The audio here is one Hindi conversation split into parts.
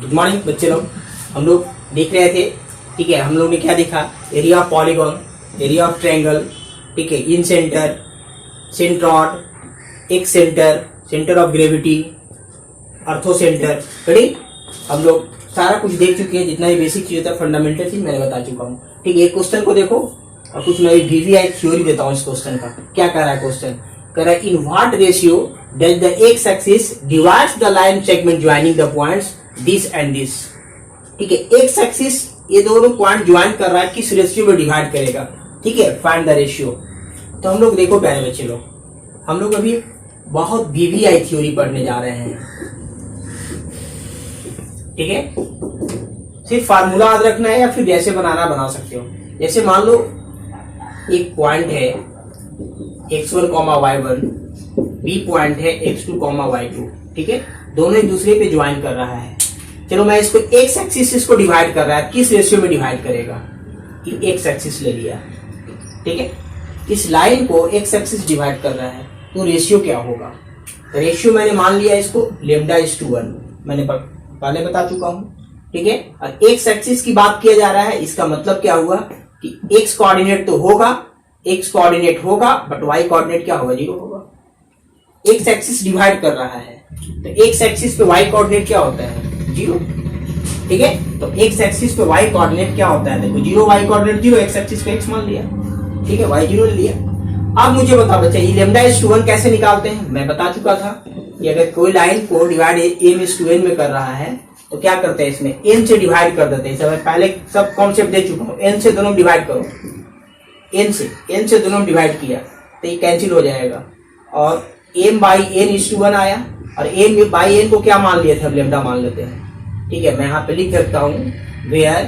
गुड मॉर्निंग बच्चे लोग। हम लोग देख रहे थे, ठीक है, हम लोग ने क्या देखा, area of polygon, area of triangle, ठीक है, इन सेंटर, सेंट्रॉइड, एक सेंटर, सेंटर ऑफ ग्रेविटी, अर्थो सेंटर, कड़ी हम लोग सारा कुछ देख चुके हैं। जितना भी बेसिक चीज होता है, फंडामेंटल चीज मैंने बता चुका हूँ। ठीक है, एक क्वेश्चन को देखो और कुछ मैं वीवीआई थ्योरी देता हूँ इस क्वेश्चन का। क्या कर रहा है क्वेश्चन, कह रहा है in what ratio does the x axis divides the line segment joining the points this and this. ठीक है, एक्स एक्सिस ये दोनों पॉइंट ज्वाइन कर रहा है, किस रेशियो में डिवाइड करेगा। ठीक है, फाइंड द रेशियो। तो हम लोग देखो प्यारे बच्चे लोग, हम लोग अभी बहुत वीवीआई थ्योरी पढ़ने जा रहे हैं। ठीक है, सिर्फ फार्मूला याद रखना है या फिर जैसे बनाना बना सकते हो। जैसे मान लो एक पॉइंट है x1, y1, बी पॉइंट है x2, y2। ठीक है, दोनों एक दूसरे पे ज्वाइन कर रहा है। चलो मैं इसको एक्स एक्सिस इसको डिवाइड कर रहा है, किस रेशियो में डिवाइड करेगा, एक्स एक्सिस ले लिया। ठीक है, इस लाइन को एक्स एक्सिस डिवाइड कर रहा है तो रेशियो क्या होगा। तो रेशियो मैंने मान लिया इसको λ:1, मैंने पहले बता चुका हूं। ठीक है, और एक्स एक्सिस की बात किया जा रहा है, इसका मतलब क्या हुआ कि एक्स कोऑर्डिनेट तो होगा, एक्स कोऑर्डिनेट होगा, बट वाई कोऑर्डिनेट क्या होगा, 0 होगा। एक्स एक्सिस डिवाइड कर रहा है तो एक्स एक्सिस पे वाई कोऑर्डिनेट क्या होता है, 0। ठीक है, तो एक्स एक्सिस पे वाई कोऑर्डिनेट क्या होता है, देखो 0 वाई कोऑर्डिनेट 0, एक्स एक्सिस पे एक्स मान लिया। ठीक है, वाई 0 ले लिया। अब मुझे बता बच्चा ये λ:1 कैसे निकालते हैं। मैं बता चुका था कि अगर कोई लाइन को डिवाइड m:n में कर रहा है तो क्या करते हैं, इसमें n से डिवाइड कर देते हैं। सब पहले सब कॉन्सेप्ट दे चुका हूं, n से दोनों डिवाइड करो, n से दोनों डिवाइड किया तो ये कैंसिल हो जाएगा और m/n=1 आया और m/n को क्या मान लिया था, लैम्डा मान लेते हैं। ठीक है, मैं यहाँ पे लिख सकता हूँ वेयर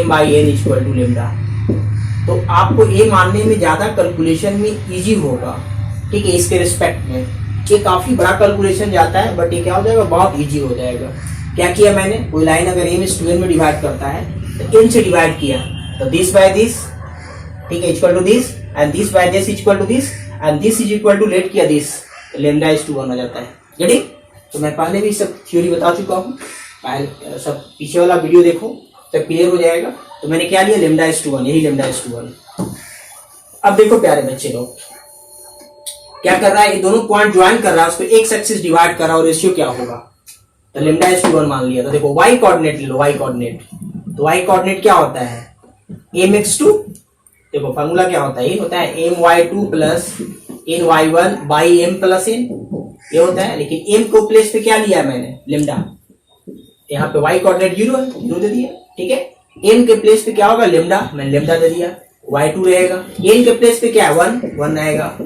m/n=λ। तो आपको ये मानने में ज्यादा कैलकुलेशन में इजी होगा। ठीक है, इसके रिस्पेक्ट में ये काफी बड़ा कैलकुलेशन जाता है, बट ये क्या हो जाएगा, बहुत इजी हो जाएगा। क्या किया मैंने, कोई लाइन अगर m/n में डिवाइड करता है तो n से डिवाइड किया तो दिस बाय दिस, ठीक है, equal to this, and this by this equal to this, and this is equal to let किया दिस, तो λ:1 हो जाता है। रेडी, तो मैं पहले भी सब थ्योरी बता चुका हूँ, पहले सब पीछे वाला वीडियो देखो तो क्लियर हो जाएगा। तो मैंने क्या लिया, λ:1, यही λ:1। अब देखो प्यारे बच्चे लोग, क्या कर रहा है, ये दोनों पॉइंट ज्वाइन कर रहा है, उसको एक्स एक्सिस डिवाइड कर रहा है और रेशियो क्या होगा, तो λ:1 मान लिया। तो देखो y कोऑर्डिनेट ले लो, y कोऑर्डिनेट, तो y कोऑर्डिनेट क्या होता है, mx2। देखो फार्मूला क्या होता है, ये होता है my2 plus ny1 by m plus n, ये होता है। लेकिन m को प्लेस पे क्या लिया है मैंने, लैम्डा, यहाँ पे y कोऑर्डिनेट 0 है, 0 दे दिया। ठीक है, m के प्लेस पे क्या होगा, लैम्डा, मैंने लैम्डा दे दिया, y2 रहेगा। n के प्लेस पे क्या है, 1 रहेगा,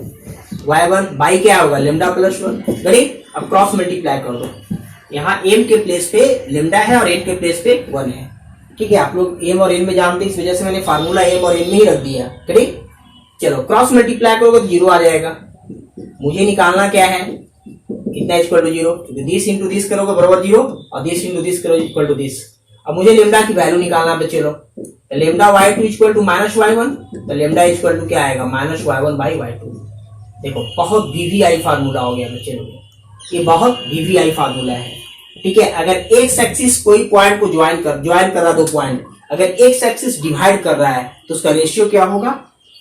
y1 बाई क्या होगा, λ+1। गड़ी, अब क्रॉस मल्टीप्लाई कर दो, यहाँ m के प्लेस पे लैम्डा है और n के प्लेस पे 1 है। ठीक है, आप लोग m और n में जानते हैं, इस वजह से मैंने फार्मूला m और n में ही रख दिया। ठीक, चलो क्रॉस मल्टीप्लाई करोगे तो 0 आ जाएगा। मुझे निकालना क्या है, इतना equal to 0, this into this करोगे बराबर 0 और दिस इंटू दिस करोगे इक्वल टू दिस। अब मुझे लैम्डा की वैल्यू निकालना बच्चे लोग, λ/y2 इक्वल टू -y1, तो लैम्डा इक्वल टू क्या आएगा, -y1/y2। देखो बहुत वीवीआई फार्मूला हो गया बच्चे लोग, ये बहुत वीवीआई फार्मूला है। ठीक है, अगर एक्स एक्सिस कोई पॉइंट को ज्वाइन कर रहा, दो पॉइंट अगर एक्स एक्सिस डिवाइड कर रहा है तो उसका रेशियो क्या होगा,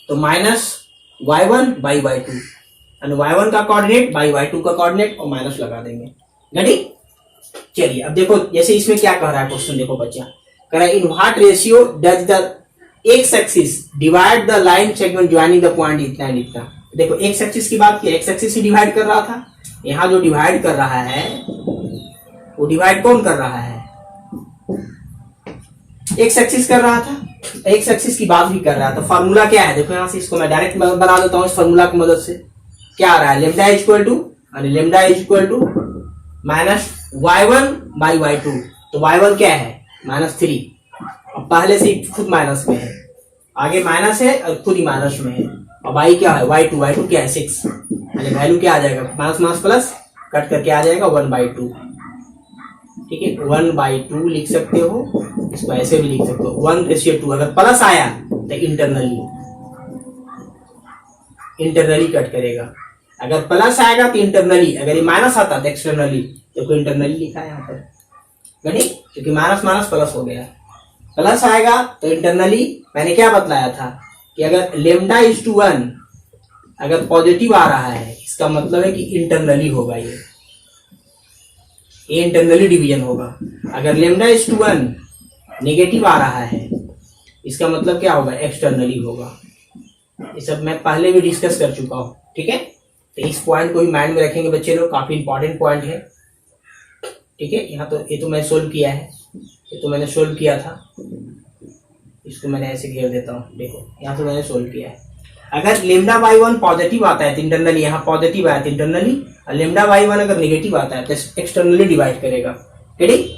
तो -y1/y2, और y1 का कोऑर्डिनेट बाई y2 का कोऑर्डिनेट और माइनस लगा देंगे। रेडी, चलिए अब देखो, जैसे इसमें क्या कह रहा है क्वेश्चन, देखो बच्चा कह रहा है in what ratio does the x axis divide the line segment joining the point इतना एंड इतना। देखो एक्स एक्सिस की बात की, एक्स एक्सिस ही डिवाइड कर रहा था, यहाँ जो डिवाइड कर रहा है वो डिवाइड कौन कर रहा है, एक्स एक्सिस कर रहा था, एक्स एक्सिस की बात भी कर रहा है। तो फार्मूला क्या है, देखो यहाँ से इसको मैं डायरेक्ट बना देता हूँ इस फार्मूला की मदद से। क्या आ रहा है, लैम्डा इक्वल टू -y1/y2, तो y1 क्या है, -3, और पहले से खुद माइनस में है, आगे माइनस है और खुद ही माइनस में है, और y क्या है, y2 क्या है 6, यानी वैल्यू क्या आ जाएगा, माइनस प्लस कट करके आ जाएगा 1/2। ठीक है, 1/2 लिख सकते हो, इसको ऐसे भी लिख सकते हो 1:2। अगर प्लस आया तो इंटरनली कट करेगा, अगर प्लस आएगा तो इंटरनली, अगर ये माइनस आता तो एक्सटर्नली। देखो इंटरनली लिखा है यहाँ पर, गणी, क्योंकि माइनस माइनस प्लस हो गया, प्लस आएगा तो इंटरनली मैंने क्या बतलाया था कि अगर लेमडा इज टू 1 अगर पॉजिटिव आ रहा है इसका मतलब है कि इंटरनली होगा, ये इंटरनली डिवीजन होगा। अगर लेमडा इज टू 1 नेगेटिव आ रहा है इसका मतलब क्या होगा, एक्सटर्नली होगा। ये सब मैं पहले भी डिस्कस कर चुका हूं, ठीक है। तो इस पॉइंट को भी माइंड में रखेंगे बच्चे लोग, काफी इंपॉर्टेंट पॉइंट है, ठीक है। यहाँ तो ये तो मैं सोल्व किया है, ये तो मैंने सोल्व किया था, इसको मैंने ऐसे घेर देता हूँ, देखो यहाँ तो मैंने सोल्व किया है। अगर लेमडा बाई 1 पॉजिटिव आता है तो इंटरनली, यहाँ पॉजिटिव आया तो इंटरनली, और लेमडा बाई 1 अगर नेगेटिव आता है तो एक्सटर्नली डिवाइड करेगा, ठीक।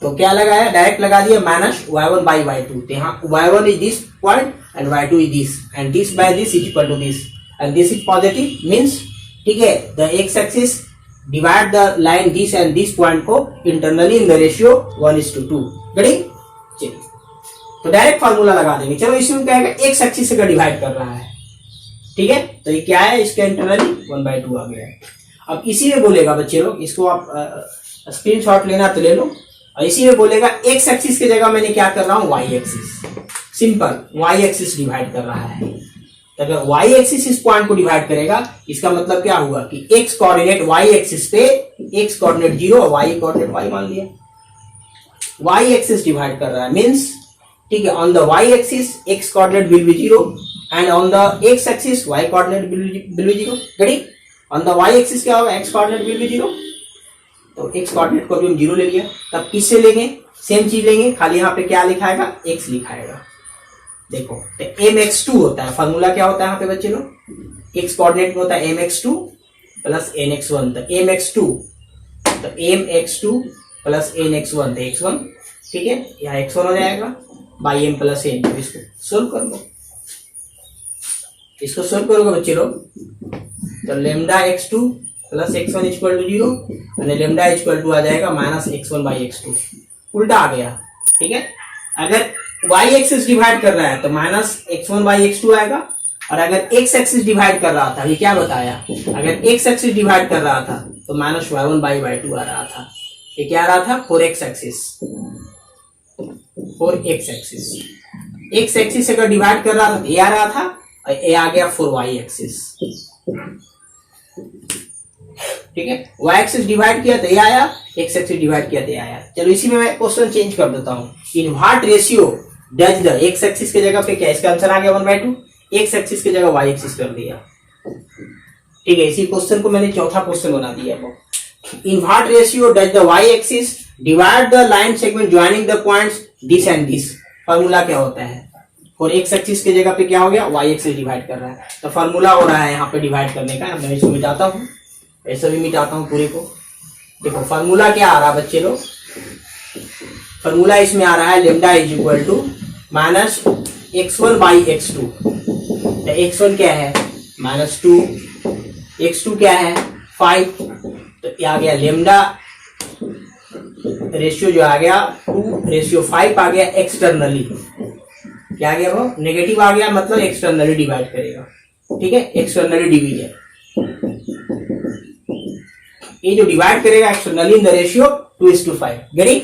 तो क्या लगाया, डायरेक्ट लगा दिया माइनस y1 बाई y2। तो यहाँ y1 is this point and y2 is this, and this by this is equal to this, and this is positive means, ठीक है, the x axis divide the line this and this point को इंटरनली इन द रेशियो 1:2, गड़ी। चलिए तो डायरेक्ट फार्मूला लगा देंगे। चलो इसमें क्या है, एक्स एक्सिस से डिवाइड कर रहा है, ठीक है। तो ये क्या है, इसका इंटरनली 1/2 आ गया है। अब इसी में बोलेगा बच्चे लोग, इसको आप स्क्रीनशॉट लेना तो ले लो, और इसी में बोलेगा एक्स एक्सिस की जगह मैंने क्या कर रहा हूं, y axis, simple y axis divide कर रहा है। तो अगर वाई एक्सिस इस पॉइंट को डिवाइड करेगा इसका मतलब क्या हुआ कि एक्स कोऑर्डिनेट वाई एक्सिस पे एक्स कोऑर्डिनेट 0 और वाई कोऑर्डिनेट वाई मान लिया, वाई एक्सिस डिवाइड कर रहा है मींस, ठीक है, on the y axis x coordinate will be 0 and on the x axis y coordinate will be 0, गड़ी। ऑन द वाई एक्सिस क्या होगा, एक्स कोऑर्डिनेट विल बी 0, तो एक्स कोऑर्डिनेट को भी हम 0 ले लिया। तब किससे लेंगे, सेम चीज लेंगे, खाली यहाँ पे क्या लिखाएगा, एक्स लिखाएगा। देखो तो mx2 होता है, फॉर्मूला क्या होता है यहाँ पे बच्चे लोग, एक्स कोऑर्डिनेट में होता है mx2 प्लस nx1, तो mx2 प्लस nx1 तो x1, ठीक है, यहाँ x1 हो जाएगा बाई m प्लस n। इसको सोल्व कर लो, इसको सोल्व करोगे बच्चे लोग, तो lambda x2 plus x1 equal to 0 और लेमडा इक्वल टू आ जाएगा माइनस x1 बाई x2, उल्टा आ गया, ठीक है। अगर y एक्सिस डिवाइड कर रहा है तो माइनस x1 बाई x2 आएगा, और अगर x एक्सिस डिवाइड कर रहा था, ये क्या बताया, अगर x एक्सिस डिवाइड कर रहा था तो माइनस y1 बाई y2 आ रहा था। ये क्या आ रहा था, 4x axis, 4x axis, x axis अगर डिवाइड कर रहा था तो ये आ रहा था, और ये आ गया 4y एक्सिस, ठीक है। y एक्सिस डिवाइड किया तो ये आया, x एक्सिस डिवाइड किया तो ये आया। चलो इसी में मैं क्वेश्चन चेंज कर देता हूं, in what ratio does the x axis की जगह पे क्या, इसका आंसर आ गया 1/2, x एक्सिस की जगह y एक्सिस कर दिया, ठीक है। इसी क्वेश्चन को मैंने चौथा क्वेश्चन बना दिया। In what ratio does the y axis divide the line segment joining the points this and this, formula क्या होता है, और x एक्सिस की जगह पे क्या हो गया, y एक्सिस डिवाइड कर रहा है, तो फार्मूला हो रहा है यहाँ पे डिवाइड करने का। मैं इसको मिटाता हूँ, ऐसा भी मिटाता हूँ पूरे को। देखो फार्मूला क्या आ रहा है बच्चे लोग, फार्मूला इसमें आ रहा है lambda is equal to minus x1 by x2, तो x1 क्या है -2, x2 क्या है 5, तो आ गया लेमडा रेशियो जो आ गया 2:5 आ गया एक्सटर्नली, क्या आ गया वो नेगेटिव आ गया, मतलब एक्सटर्नली डिवाइड करेगा, ठीक है, एक्सटर्नली डिवीजन। ये जो डिवाइड करेगा एक्सटर्नली इन द रेशियो 2:5, गरी।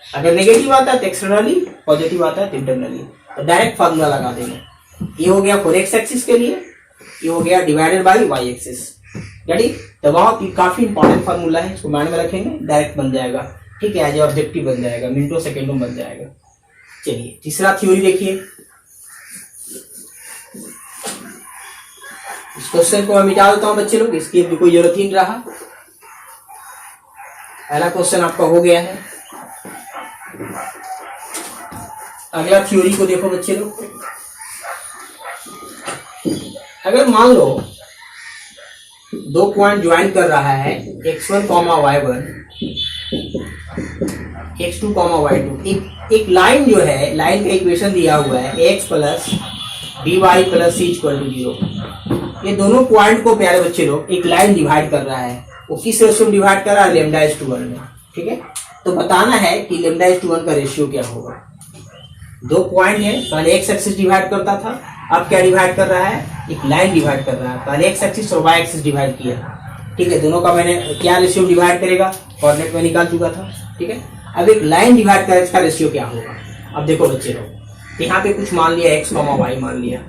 अगर नेगेटिव आता है तो एक्सटर्नली, पॉजिटिव आता है तो इंटरनली, तो डायरेक्ट फार्मूला लगा देंगे। ये हो गया 4x एक्सिस के लिए, ये हो गया डिवाइडेड बाय y एक्सिस, गरी। तो बहुत काफी इंपॉर्टेंट फार्मूला है, इसको माइंड में रखेंगे, डायरेक्ट बन जाएगा, ठीक है, एज ऑब्जेक्टिव बन जाएगा, मिनटों सेकेंडों बन जाएगा। चलिए तीसरा थ्योरी देखिए, इस क्वेश्चन को मैं मिटा देता हूं बच्चे लोग, इसकी भी कोई जरूरत ही नहीं रहा। पहला क्वेश्चन आपका हो गया है। अगला थ्योरी को देखो बच्चे लोग, अगर मान लो दो पॉइंट ज्वाइन कर रहा है x1, y1, x2, y2, एक लाइन जो है, लाइन का इक्वेशन दिया हुआ है x plus dy plus c equal to 0। ये दोनों पॉइंट को प्यारे बच्चे लोग एक लाइन डिवाइड कर रहा है, वो किस रेशियो में डिवाइड कर रहा है, लेमडा इज टू 1 में, ठीक है। तो बताना है कि लेमडा इज टू 1 का रेशियो क्या होगा। दो पॉइंट है, पहले एक्स एक्सिस डिवाइड करता था, अब क्या डिवाइड कर रहा है, एक लाइन डिवाइड कर रहा है। पहले एक्स एक्सिस और वाई एक्सिस डिवाइड किया, ठीक है, दोनों का मैंने क्या रेशियो डिवाइड करेगा, कोऑर्डिनेट में निकाल चुका था, ठीक है। अब एक लाइन डिवाइड कर इसका रेशियो क्या होगा। अब देखो बच्चे लोग, यहाँ पे कुछ मान लिया x, y मान लिया,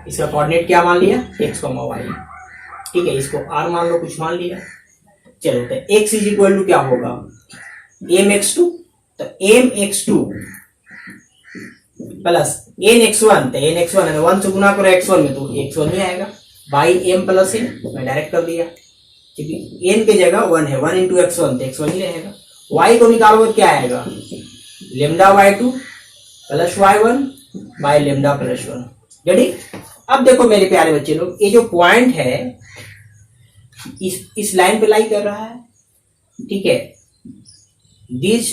इसका कोऑर्डिनेट क्या मान लिया x, y, ठीक है। इसको r मान लो, कुछ मान लिया। चलो तो x इज इक्वल टू क्या होगा mx2, तो mx2 प्लस nx1, तो nx1 है 1 से गुना करो x1 में तो x1 ही आएगा, बाई m प्लस n, मैं डायरेक्ट कर दिया क्योंकि n की जगह 1 है, 1 इंटू x1 तो x1 ही रहेगा। y को निकालोगे क्या आएगा, lambda y2 plus y1 by lambda plus 1, ready. अब देखो मेरे प्यारे बच्चे लोग, ये जो पॉइंट है इस लाइन पे लाई कर रहा है, ठीक है। These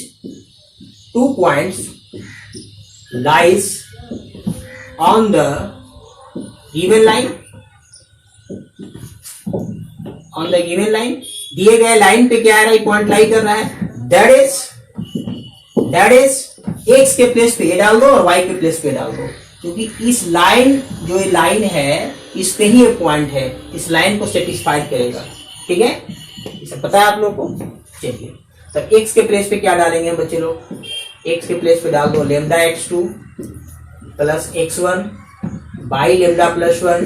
2 points lies on the given line, on the given line, दिए गए लाइन पे क्या आ रहा है, पॉइंट लाई कर रहा है, दैट इज x के प्लेस पे ये डाल दो और y के प्लेस पे डाल दो, क्योंकि इस लाइन जो ये लाइन है इस पे ही एक पॉइंट है, इस लाइन को सेटिस्फाइड करेगा, ठीक है। इसे पता है आप लोग को। चलिए तो x के प्लेस पे क्या डालेंगे हम बच्चे लोग, x के प्लेस पे डाल दो lambda x2 plus x1 by lambda plus 1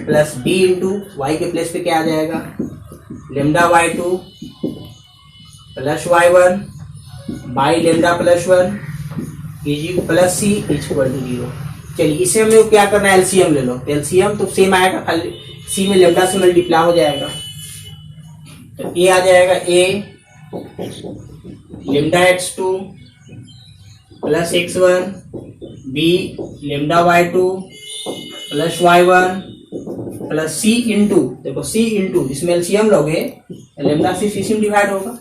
plus b into y के प्लेस पे क्या आ जाएगा, lambda y2 plus y1 by lambda plus 1 is plus c equal to 0। चलिए इसे हम लोग क्या करना है, एलसीएम ले लो, एलसीएम तो सेम आएगा, खाली c में लेमडा से मल्टीप्लाई हो जाएगा, तो a आ जाएगा a lambda x2 plus x1 b lambda y2 plus y1 plus c into, देखो c इंटू इसमें एलसीएम लोगे लेमडा से c में डिवाइड होगा,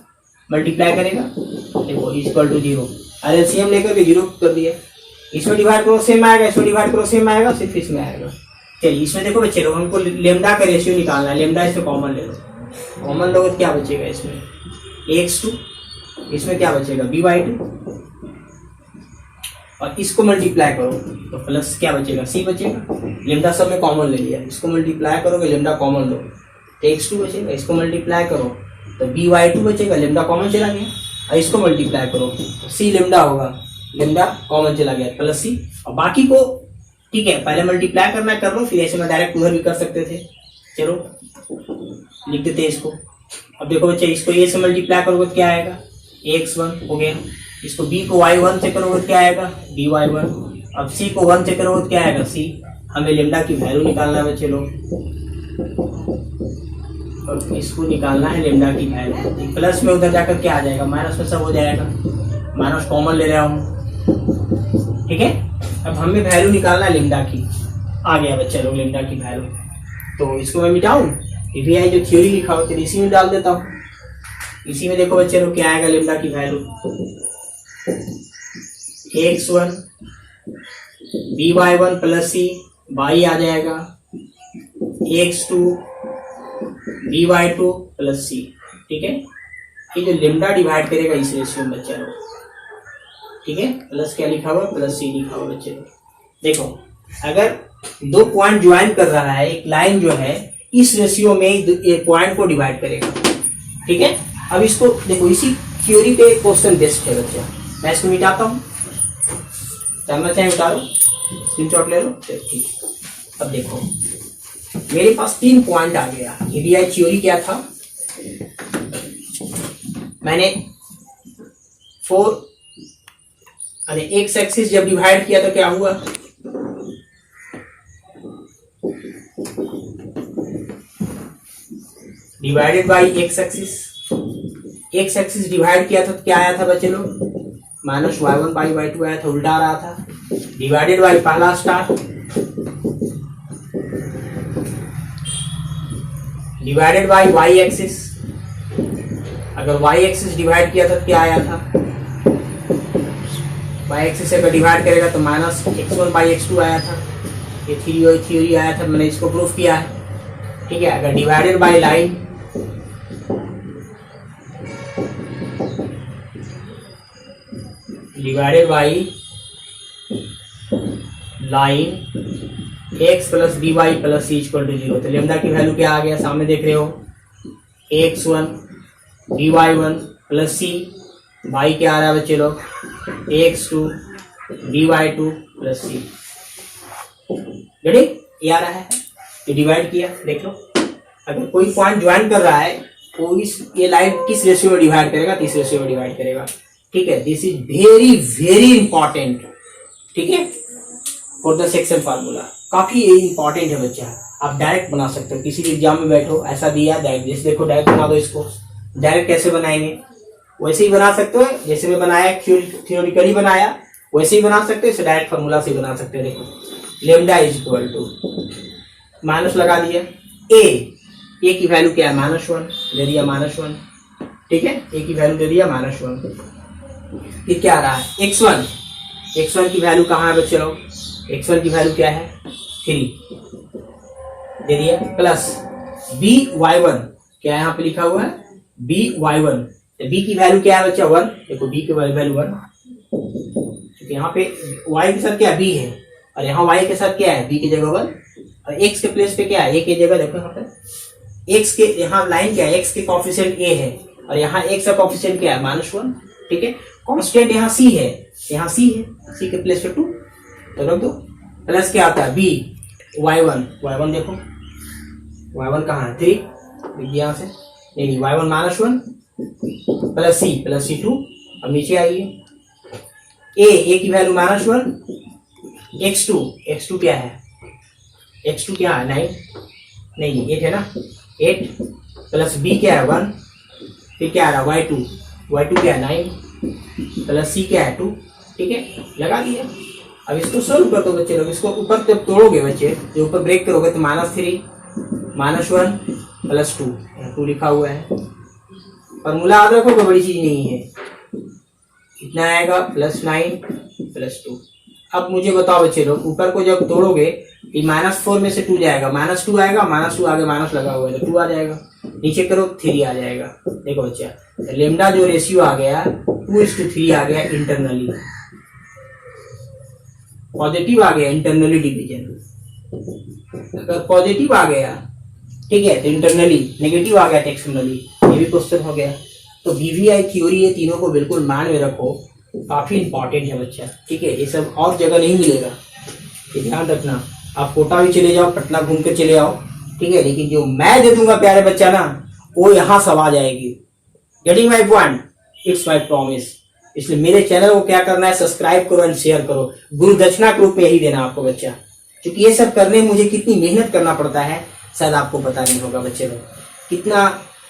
मल्टीप्लाई करेगा, देखो इक्वल टू 0, और एलसीएम लेकर के 0 कर दिया, इसमें डिवाइड करो सेम आएगा, इसमें डिवाइड करो सेम आएगा, सिर्फ इसमें आएगा। चलिए इसमें देखो बच्चे लोग हमको लेमडा का रेशियो निकालना है, लेमडा इसमें कॉमन ले लो, कॉमन लोगे तो क्या बचेगा इसमें x2, इसमें क्या बचेगा by2, और इसको मल्टीप्लाई करो तो प्लस क्या बचेगा c बचेगा, लेमडा सब में कॉमन ले लिया, इसको मल्टीप्लाई करोगे लेमडा कॉमन लो तो x2 बचेगा, इसको मल्टीप्लाई करो तो by2 बचेगा, लेमडा कॉमन चला गया, और इसको मल्टीप्लाई करो तो c लेमडा होगा, लेमडा कॉमन चला गया प्लस c, और बाकी को ठीक है पहले मल्टीप्लाई करना कर लो, फिर ऐसे में डायरेक्ट उधर भी कर सकते थे। चलो लिख देते हैं इसको। अब देखो बच्चे, इसको a से मल्टीप्लाई करोगे तो क्या आएगा, x1 हो गया, इसको b को y1 से करोगे तो क्या आएगा dy1, अब c को 1 से करोगे तो क्या आएगा c, हमें लेमडा की वैल्यू निकालना है बच्चे लोग, और इसको निकालना है लेमडा की वैल्यू, प्लस में उधर जाकर क्या आ जाएगा, माइनस में सब हो जाएगा, माइनस कॉमन ले रहा हूँ, ठीक है। अब हमें वैल्यू निकालना है लेमडा की, आ गया बच्चे लोग लेमडा की वैल्यू, तो इसको मैं मिटाऊं, ये जो थ्योरी लिखा हो तो इसी में डाल देता हूँ, इसी में देखो बच्चे लोग क्या आएगा लेमडा की value, x1 by1 plus c by आ जाएगा x2 by2 प्लस c, ठीक है। ये जो लेमडा डिवाइड करेगा इस रेशियो में बच्चे लोग, ठीक है, प्लस क्या लिखा हुआ प्लस c लिखा हुआ बच्चे लोग। देखो अगर 2 पॉइंट ज्वाइन कर रहा है, एक लाइन जो है इस रेशियो में एक पॉइंट को डिवाइड करेगा, ठीक है। अब इसको देखो, इसी थ्योरी पे क्वेश्चन बेस्ड है बच्चा, मैं इसको मिटाता हूँ, जानना चाहे उतारो, स्क्रीनशॉट ले लो, ठीक। अब देखो मेरे पास 3 पॉइंट आ गया, ये थ्योरी क्या था, मैंने 4 एक्स एक्सिस जब डिवाइड किया तो क्या हुआ, divided by x axis divide किया था तो क्या आया था बच्चे लोग, माइनस y1 बाई y2 आया था, उल्टा आ रहा था, डिवाइडेड बाई पहला star divided by y axis, अगर y एक्सिस डिवाइड किया था तो क्या आया था, y एक्सिस से अगर डिवाइड करेगा तो माइनस x1 बाई x2 आया था, ये थ्योरी आया था, मैंने इसको प्रूफ किया है, ठीक है। अगर divided by line, divided by line x plus b y plus c equal to 0, तो लेमडा की वैल्यू क्या आ गया, सामने देख रहे हो, x1 dy1 प्लस सी वाई क्या आ रहा है बच्चे लोग, ax2 by2 प्लस सी। रेडी, ये आ रहा है, ये डिवाइड किया। देख लो, अगर कोई पॉइंट ज्वाइन कर रहा है तो इस ये लाइन किस रेशियो में डिवाइड करेगा, तीस रेशियो में डिवाइड करेगा। ठीक है, this is very very important. ठीक है, फॉर द सेक्शन फार्मूला काफी ये इंपॉर्टेंट है बच्चा। आप डायरेक्ट बना सकते हो, किसी भी एग्जाम में बैठो ऐसा दिया डायरेक्ट, जैसे देखो डायरेक्ट बना दो इसको। डायरेक्ट कैसे बनाएंगे, वैसे ही बना सकते हो जैसे मैं बनाया, थियोरिटिकली बनाया वैसे ही बना सकते हो, इसे डायरेक्ट फार्मूला से बना सकते हो। देखो lambda is equal to, minus लगा दिया, ए की वैल्यू क्या है, -1 दे दिया, -1। ठीक है, ए की वैल्यू दे दिया -1। ये क्या आ रहा है, x1 की वैल्यू कहाँ है बच्चे लोग, x1 की वैल्यू क्या है 3 दे दिया, प्लस by1 क्या यहाँ पे लिखा हुआ है by1, b की वैल्यू क्या है बच्चा 1। देखो b की वैल्यू 1, यहाँ पे y के साथ क्या b है और यहाँ y के साथ क्या है b की जगह 1, और x के प्लेस पे क्या है a की जगह। देखो यहाँ पे x के, यहाँ लाइन क्या है, x के कोएफिशिएंट a है और यहाँ x का कोएफिशिएंट क्या है -1। ठीक है, कांस्टेंट यहाँ c है, यहाँ c है, c के प्लेस पे 2 तो रख दो, प्लस क्या आता है b y1 देखो y1 कहाँ है 3 यहाँ से, नहीं y1 -1 प्लस c 2। अब नीचे आइए, a की वैल्यू -1, x2 क्या है, x2 क्या है 9, नहीं 8 है ना, 8 प्लस b क्या है 1, फिर क्या आ रहा है y2 क्या है 9 प्लस c क्या है 2। ठीक है, लगा दिया। अब इसको सोल्व कर दो बच्चे लोग, इसको ऊपर जब तोड़ोगे बच्चे, जो ऊपर ब्रेक करोगे तो -3 -1 प्लस 2 लिखा हुआ है। फॉर्मूला याद रखो, कोई बड़ी चीज नहीं है, इतना आएगा +9 प्लस 2। अब मुझे बताओ बच्चे लोग, ऊपर को जब तोड़ोगे कि -4 में से 2 जाएगा, -2 आएगा, -2 आगे माइनस लगा हुआ है तो 2 आ जाएगा, नीचे करो 3 आ जाएगा। देखो बच्चा, लेमडा जो रेशियो आ गया 2:3 आ गया इंटरनली, पॉजिटिव आ गया इंटरनली डिवीजन। अगर पॉजिटिव आ गया ठीक है तो इंटरनली, नेगेटिव आ गया एक्सटर्नली, ये भी क्वेश्चन हो गया। तो बीवीआई थ्योरी ये तीनों को बिल्कुल माइंड में रखो, काफी इंपॉर्टेंट है बच्चा। ठीक है, ये सब और जगह नहीं मिलेगा, ये ध्यान रखना। आप कोटा भी चले जाओ, पटना घूम के चले आओ, ठीक है, लेकिन जो मैं दे दूंगा प्यारे बच्चा ना, वो यहाँ सब आ जाएगी। Getting my point, it's my promise. इसलिए मेरे चैनल को क्या करना है, सब्सक्राइब करो एंड शेयर करो। गुरु दक्षिणा के रूप में यही देना आपको बच्चा, क्योंकि ये सब करने में मुझे कितनी मेहनत करना पड़ता है शायद आपको पता नहीं होगा बच्चे लोग, कितना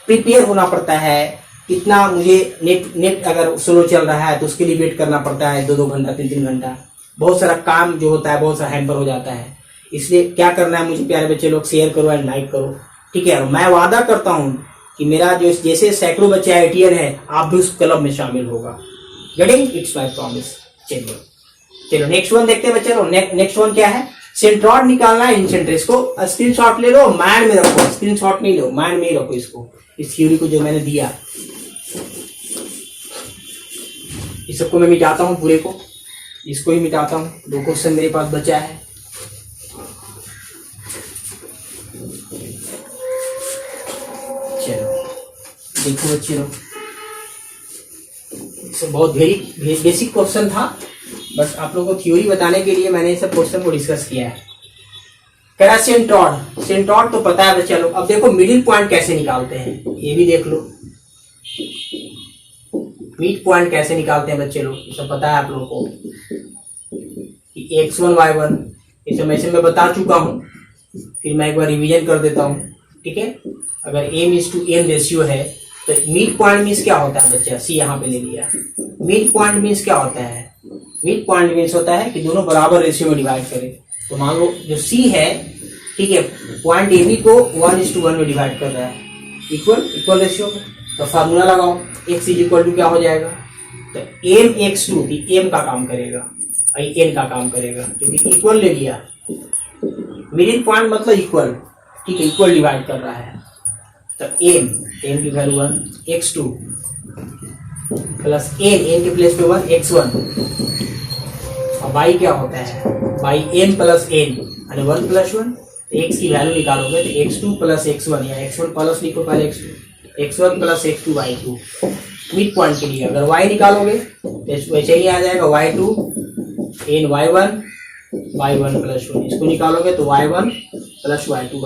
प्रिपेयर होना पड़ता है, कितना मुझे नेट अगर स्लो चल रहा है तो उसके लिए वेट करना पड़ता है 2-2 घंटा 3-3 घंटा, बहुत सारा काम जो होता है बहुत सारा हैम्पर हो जाता है। इसलिए क्या करना है मुझे प्यारे बच्चे लोग, शेयर करो एंड लाइक करो, ठीक है। मैं वादा करता हूँ कि मेरा जो जैसे सैकड़ों बच्चे आईटीएन है, आप भी उस क्लब में शामिल होगा। Getting, it's my promise. चलो नेक्स्ट वन देखते हैं बच्चे लोग। नेक्स्ट वन क्या है, सेंट्रॉइड निकालना है इंसेंट्रिस को। स्क्रीनशॉट ले लो, माइंड में रखो, स्क्रीनशॉट नहीं लो, माइंड में ही रखो इसको, इस थ्योरी को जो मैंने दिया। इस सबको मैं मिटाता हूं, पूरे को, इसको ही मिटाता हूं। 2 क्वेश्चन मेरे पास बचा है। चलो देखो बच्चे लोग, बहुत वेरी बेसिक क्वेश्चन था, बस आप लोगों को थ्योरी बताने के लिए मैंने सब क्वेश्चन को डिस्कस किया है। कह सेंट्रॉइड तो पता है बच्चा लोग। अब देखो मिडिल पॉइंट कैसे निकालते हैं, ये भी देख लो। मिड पॉइंट कैसे निकालते हैं बच्चे लोग, ये सब पता है आप लोगों को कि x1 y1 ये सब मैं बता चुका हूँ, फिर मैं एक बार रिवीजन कर देता हूँ, ठीक है। अगर m:n रेशियो है तो मिड पॉइंट मीन्स क्या होता है बच्चा, c यहाँ पे ले लिया। मिड पॉइंट मीन्स क्या होता है, मिड पॉइंट मीन्स होता है कि दोनों बराबर रेशियो में डिवाइड करें। तो मान लो जो c है, ठीक है, पॉइंट AB को 1:1 में डिवाइड कर रहा है, इक्वल रेशियो में। तो फार्मूला लगाओ, x इक्वल टू क्या हो जाएगा, तो mx2 m का काम करेगा, n का काम करेगा, क्योंकि इक्वल ले लिया। मिडिल पॉइंट मतलब इक्वल, ठीक है, इक्वल डिवाइड कर रहा है। तो m की वैल्यू 1, x2 प्लस n के प्लेस पे 1, x1। अब y क्या होता है, y m प्लस n यानी 1 प्लस 1। x की वैल्यू निकालोगे तो x2 प्लस x1, या x1 प्लस लिखो पहले x2, x1 plus x2 y2 mid point के लिए अगर y निकालोगे तो वैसे ही आ जाएगा y2 इन y1 प्लस 1, इसको निकालोगे तो y1 प्लस y2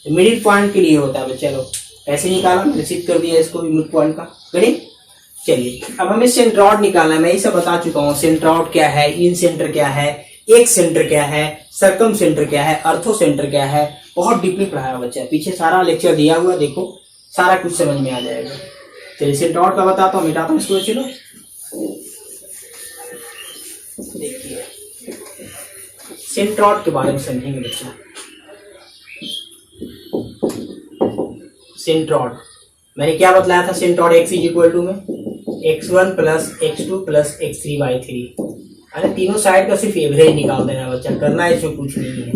तो मिडिल पॉइंट के लिए होता है बच्चे लोग। ऐसे निकाला, निश्चित कर दिया इसको भी मिड पॉइंट का। करें, चलिए अब हमें सेंट्रॉइड निकालना है। मैं इसे बता चुका हूँ सेंट्रॉइड क्या है, इन सेंटर क्या है, एक सेंटर क्या है, सर्कम सेंटर क्या है, अर्थो सेंटर क्या है, बहुत डीपली पढ़ाया बच्चा, पीछे सारा लेक्चर दिया हुआ, देखो सारा कुछ समझ में आ जाएगा। चलिए सेंट्रॉइड का बताता हूँ, मिटाता हूँ इसको। चलो देखिए सेंट्रॉइड के बारे में समझेंगे बच्चा। सेंट्रॉइड मैंने क्या बतलाया था, centroid x is equal to में x1 plus x2 plus x3/3। अरे तीनों साइड का सिर्फ एवरेज निकाल देना बच्चा, करना है इसमें कुछ नहीं है।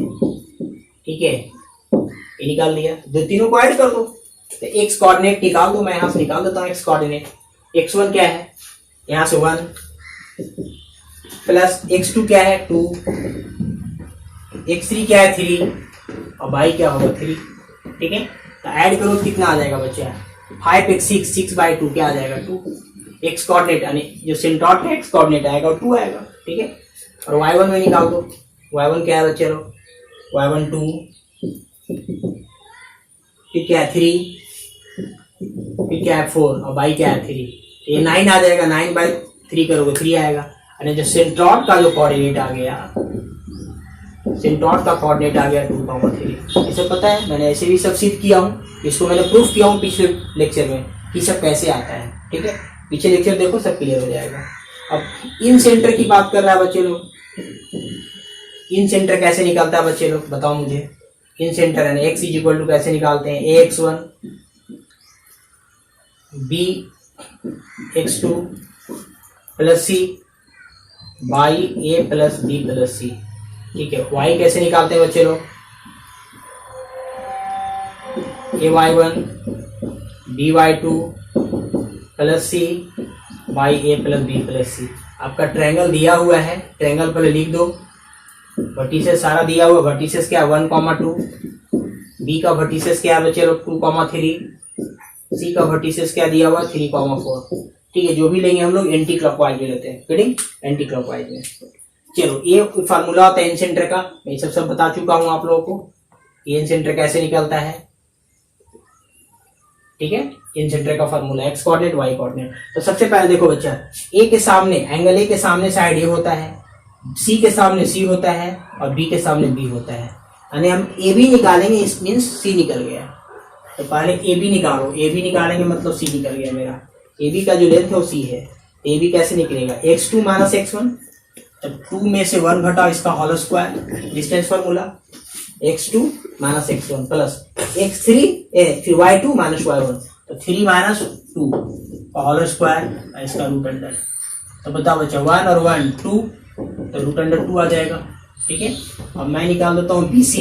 ठीक है, ये निकाल दिया, दो तीनों को ऐड कर दो तो x कोऑर्डिनेट निकाल दो। मैं यहां से निकाल देता हूँ x कोऑर्डिनेट। x1 क्या है, यहां से 1 प्लस x2 क्या है 2, x3 क्या है 3 और y क्या होगा 3। ठीक है, तो ऐड करो कितना आ जाएगा बच्चा, 5x6 6/2 क्या आ जाएगा 2। x कोऑर्डिनेट यानी जो सेंट्रॉइड का x कोऑर्डिनेट आएगा वो 2 आएगा। ठीक है, और y1 में निकाल दो, y1 क्या है बच्चे लो, y1 2, फिर क्या है 3, फिर क्या है 4 और y क्या है 3, ये 9 आ जाएगा। 9/3 करोगे 3 आएगा। यानी जो सेंट्रॉइड का जो कोऑर्डिनेट आ गया, सेंट्रॉइड का कोऑर्डिनेट आ गया 2,3। इसे पता है, मैंने ऐसे भी सब सिद्ध किया हूँ, इसको मैंने प्रूफ किया हूँ पिछले लेक्चर में कि सब कैसे आता है। ठीक है, पीछे लेक्चर देखो सब क्लियर हो जाएगा। अब इन सेंटर की बात कर रहा है बच्चे लोग, इन सेंटर कैसे निकलता है बच्चे लोग बताओ मुझे। इन सेंटर है x इज इक्वल टू कैसे निकालते हैं, ax1 bx2 plus c by a plus b plus c। ठीक है, y कैसे निकालते हैं बच्चे लोग, ay1 by2 plus c by a plus b plus c। आपका ट्रायंगल दिया हुआ है, ट्रायंगल पर लिख दो, वर्टिसेस सारा दिया हुआ, वर्टिसेस क्या 1,2, b का वर्टिसेस क्या है बच्चे लोग 2,3, c का वर्टिसेस क्या दिया हुआ 3,4। ठीक है, जो भी लेंगे हम लोग एंटी क्लॉकवाइज में लेते हैं। फिटिंग एंटी क्लॉकवाइज में। चलो ये फार्मूला होता है इन सेंटर का, मैं सब बता चुका हूं आप लोगों को, इन सेंटर कैसे निकलता है। ठीक है, इन सेंटर का formula x coordinate y coordinate. तो सबसे पहले देखो बच्चा, a के सामने एंगल a के सामने साइड a होता है, c के सामने c होता है और b के सामने b होता है। यानी हम a b निकालेंगे, इस मीन्स c निकल गया। तो पहले a b निकालो, a b निकालेंगे मतलब c निकल गया मेरा। a b का जो लेंथ है वो c है, a b कैसे निकलेगा x2 माइनस x1, तब 2 में से 1 घटाओ इसका whole square, distance formula x2 minus x1 plus x3 फिर y2 माइनस y1, तो 3 माइनस 2 का होल स्क्वायर इसका रूट अंडर। तो बताओ बच्चा 1 और 1 2, तो रूट अंडर 2 आ जाएगा। ठीक है, अब मैं निकाल देता हूँ BC।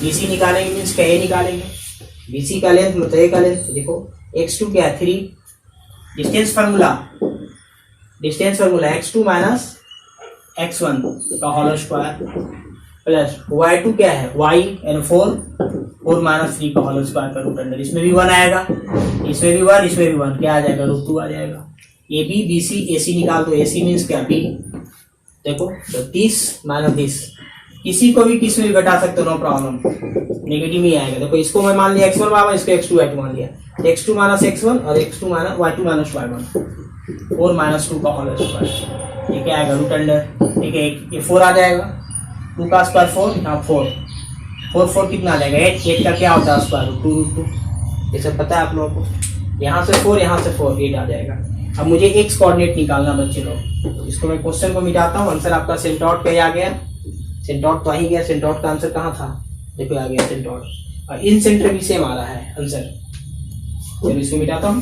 BC निकालेंगे मीन्स क्या, a निकालेंगे, BC का लेंथ मतलब a का लेंथ। देखो x2 क्या है 3, distance formula x2 minus x1 का होल स्क्वायर प्लस y2 क्या है y यानी 4 माइनस 3 का होल स्क्वायर का रूट अंडर। इसमें भी 1 आएगा, इसमें भी 1, इसमें भी 1, क्या आ जाएगा रूट 2 आ जाएगा। AB BC AC निकाल दो, AC मीन्स क्या B। देखो तो 30 माइनस 30, किसी को भी किस में भी घटा सकते हो, नो प्रॉब्लम, नेगेटिव ही आएगा। देखो इसको मैं मान लिया x1 बराबर, इसको x2 y2 मान लिया, x2 माइनस x1 और x2 minus y2 minus y1, 4 minus 2 का होल स्क्वायर, ये क्या आएगा रूट अंडर। ठीक है, ये 4 आ जाएगा, 2 का स्क्वायर 4, यहाँ 4 कितना आ जाएगा 8 का क्या होता है स्क्वायर रूट 2 रूट 2, ये सब पता है आप लोगों को। यहाँ से 4 यहाँ से 4, 8 आ जाएगा। अब मुझे x कोऑर्डिनेट निकालना बच्चे लोग, इसको मैं क्वेश्चन को मिटाता हूँ। आंसर आपका सेंट्रॉइड पे आ गया, सेंट्रॉइड तो आ ही गया, सेंट्रॉइड का आंसर कहाँ था, देखो आ गया सेंट्रॉइड, और इन सेंटर भी सेम आ रहा है आंसर। चलो इसको मिटाता हूँ,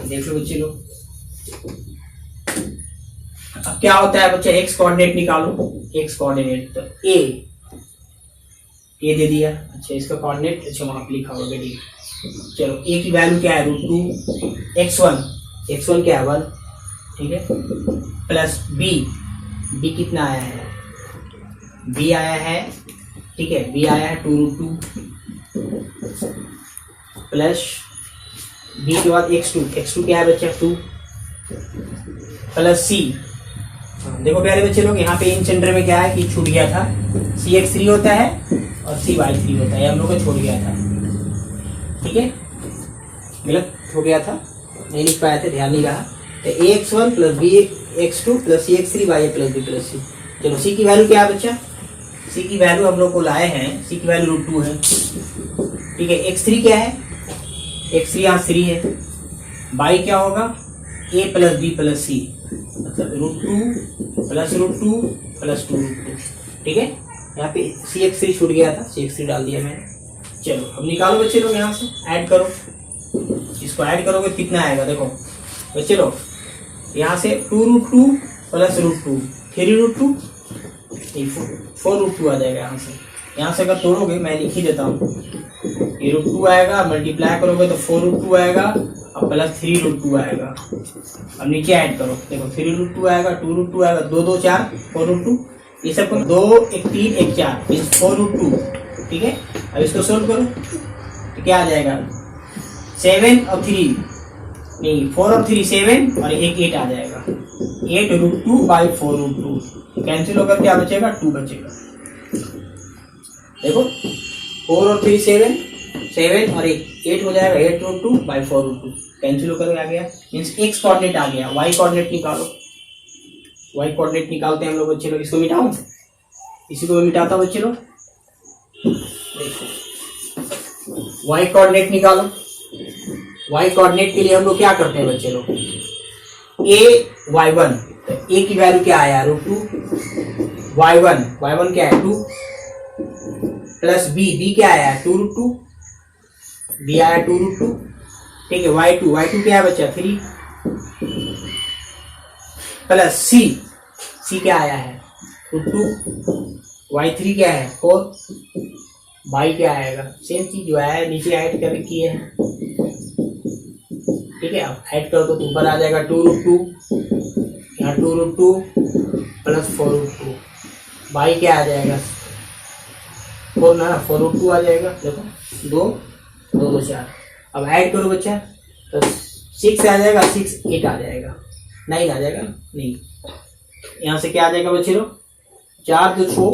देख लो बच्चे लोग। अब क्या होता है बच्चे, x कोऑर्डिनेट निकालो, x कोऑर्डिनेट तो a दे दिया, अच्छा इसका कोऑर्डिनेट अच्छा वहां पे लिखा होगा डी। चलो a की वैल्यू क्या है रूट 2, x1 क्या है 1, ठीक है, प्लस b कितना आया है, b आया है, ठीक है, b आया है 2 रूट 2 प्लस बी के बाद x2 क्या है बच्चा 2 प्लस सी। देखो प्यारे बच्चे लोग यहाँ पे इन सेंटर में क्या है कि छूट गया था, cx3 होता है और cy3 होता है, हम लोग को छोड़ गया था, ठीक है, गलत हो गया था, नहीं लिख पाया थे, ध्यान नहीं रहा। तो ax1 plus bx2 plus cx3 y plus b plus c। चलो c की वैल्यू क्या है बच्चा, c की वैल्यू हम लोग को लाए हैं, c की वैल्यू √2 है, ठीक है। x3 क्या है, x3 यहाँ 3 है, y क्या होगा a plus b plus c, मतलब √2 प्लस √2 प्लस 2√2, ठीक है। यहाँ पे cx3 छूट गया था, cx3 डाल दिया मैंने। चलो अब निकालो बच्चे लोग, यहाँ से ऐड करो, इसको ऐड करोगे कितना आएगा, देखो बच्चे लोग यहाँ से 2√2 प्लस √2 3√2 4√2 आ जाएगा। यहाँ से अगर तोड़ोगे, मैं लिख ही देता हूँ, ये √2 आएगा, मल्टीप्लाई करोगे तो 4√2 आएगा और प्लस 3√2 आएगा। अब नीचे ऐड करो, देखो 3√2 आएगा, 2√2 आएगा, 2 2 4 4√2, ये सब 2 1 3 1 4 इस 4√2, ठीक है। अब इसको सोल्व करो तो क्या आ जाएगा, 7 और 3 नहीं 4 और 3 7 और 1 8 आ जाएगा, 8√2 बाई 4√2 कैंसिल होकर क्या बचेगा 2 बचेगा। देखो 4 और 3 7 और 8 हो जाएगा, 8√2 बाई 4√2 कैंसिल होकर आ गया, मीन्स x कोऑर्डिनेट आ गया। y कोऑर्डिनेट निकालो, y कोऑर्डिनेट निकालते हैं हम लोग बच्चे लोग। इसको मिटाऊं, इसी को मिटाता हूं बच्चे लोग, देखो y कोऑर्डिनेट निकालो। y कोऑर्डिनेट के लिए हम लोग क्या करते हैं बच्चे लोग, a y1, a की वैल्यू क्या आया √2, y1 क्या है 2 प्लस b क्या आया 2√2, b आया 2√2, ठीक है। y2 क्या है बच्चा 3 प्लस c क्या आया है √2, y3 क्या है 4, y क्या आएगा सेम चीज जो आया है नीचे ऐड कर किए हैं, ठीक है। अब ऐड करो तो ऊपर आ जाएगा 2√2, यहाँ 2√2 प्लस 4√2, y क्या आ जाएगा 4 ना 4√2 आ जाएगा, देखो 2 2 2 4। अब ऐड करो बच्चा तो 6 आ जाएगा, 6 8 आ जाएगा, 9 आ जाएगा, नहीं यहाँ से क्या आ जाएगा बच्चे लोग 4 2 6,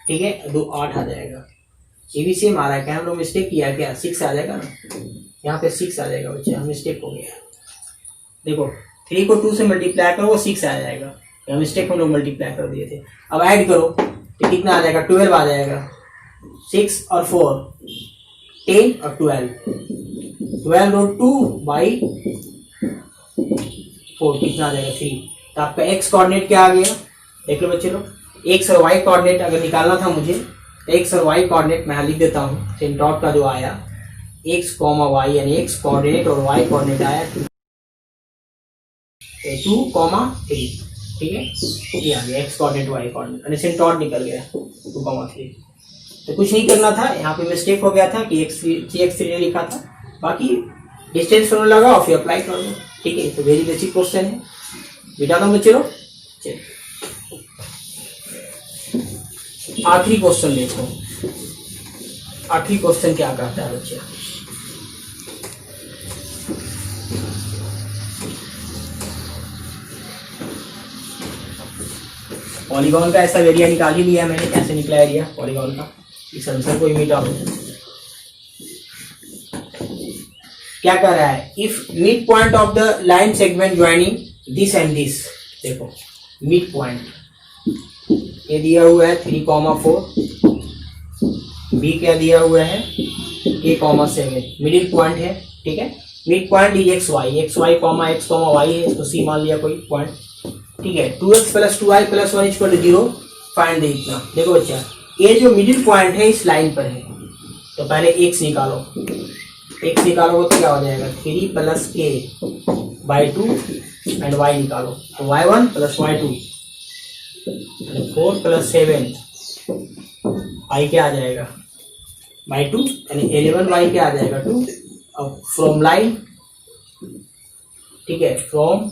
ठीक है, 2 8 आ जाएगा। ये भी सेम आ रहा है, क्या हम लोग मिस्टेक किया क्या, 6 आ जाएगा ना, यहाँ पे 6 आ जाएगा बच्चे, हम मिस्टेक हो गया। देखो 3 को 2 से मल्टीप्लाई करो वो 6 आ जाएगा, यहाँ मिस्टेक हम लोग मल्टीप्लाई कर दिए थे। अब ऐड करो तो कितना आ जाएगा 12 आ जाएगा, 6 और 4 10 और 12√2 बाई 4 कितना आ जाएगा 3। तो आपका x कोऑर्डिनेट क्या आ गया, देख लो बच्चे लोग, x और y कोऑर्डिनेट अगर निकालना था मुझे, x और y कोऑर्डिनेट मैं लिख देता हूँ, सेम डॉट का जो आया x, y यानी x कोऑर्डिनेट और y कोऑर्डिनेट आया 2, 3, ठीक है, ये आ गया x कोऑर्डिनेट y कोऑर्डिनेट, यानी सेम डॉट निकल गया 2, 3। तो कुछ नहीं करना था, यहाँ पे मिस्टेक हो गया था कि x3 ने लिखा था, बाकी डिस्टेंस फॉर्मूला लगाओ फिर अप्लाई कर दो, ठीक है। तो वेरी बेसिक क्वेश्चन है, बिठाता हूँ बच्चे लोग। चलिए आखिरी क्वेश्चन देखो, आखिरी क्वेश्चन क्या कहता है बच्चे, पॉलीगॉन का ऐसा एरिया निकाल ही लिया मैंने, कैसे निकला एरिया पॉलीगॉन का, इस आंसर को इमिट आउट। क्या कर रहा है, if mid point of the line segment joining this and this, देखो मिड पॉइंट ये दिया हुआ है 3,4, बी क्या दिया हुआ है a,7, मिडिल पॉइंट है, ठीक है। Mid point is x y x, y है, इसको सी मान लिया कोई पॉइंट, ठीक है। 2x plus 2y plus 1 equal to 0, find the इतना। देखो बच्चा ये जो मिडिल पॉइंट है इस लाइन पर है, तो पहले x निकालो, x निकालोगे तो क्या हो जाएगा 3 प्लस a/2 एंड y निकालो तो y1 plus y2 4 plus 7 y क्या आ जाएगा y2 यानी 11y क्या आ जाएगा 2। अब फ्रॉम लाइन, ठीक है, फ्रॉम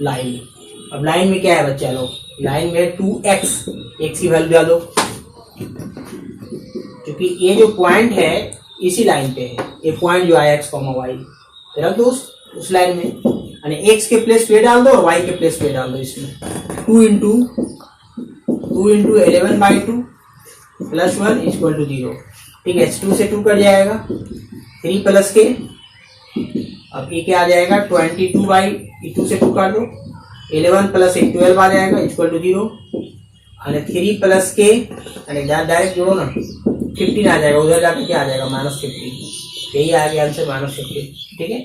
लाइन, अब लाइन में क्या है बच्चा लोग, लाइन में 2x, x की वैल्यू डालो, क्योंकि ये जो पॉइंट है इसी लाइन पे है ये पॉइंट जो आया एक्स कॉमा वाई, रख दो उस लाइन में, यानी एक्स के प्लेस पे डाल दो और वाई के प्लेस पे डाल दो। इसमें 2 इंटू 11/2 प्लस 1 इक्वल टू 0। ठीक है, 2 से 2 कट जाएगा, 3 प्लस के, अब ये क्या आ जाएगा 22/2 से 2 काट दो, 11 प्लस 1 12 आ जाएगा इक्वल टू 0, और 3 प्लस के यानी डायरेक्ट जोड़ो ना 15 आ जाएगा, उधर जाकर क्या आ जाएगा -15, यही आ गया आंसर -15। ठीक है,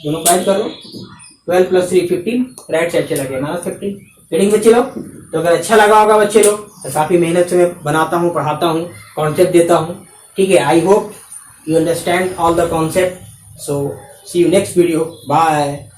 दोनों फाइल करो, 12 + 3 15, राइट साइड चला गया -15। रीडिंग बच्चे लोग, तो अगर अच्छा लगा होगा बच्चे लोग तो काफी मेहनत से मैं बनाता हूँ, पढ़ाता हूँ, कॉन्सेप्ट देता हूँ। ठीक है, I hope you understand all the concept. So see you next video. Bye.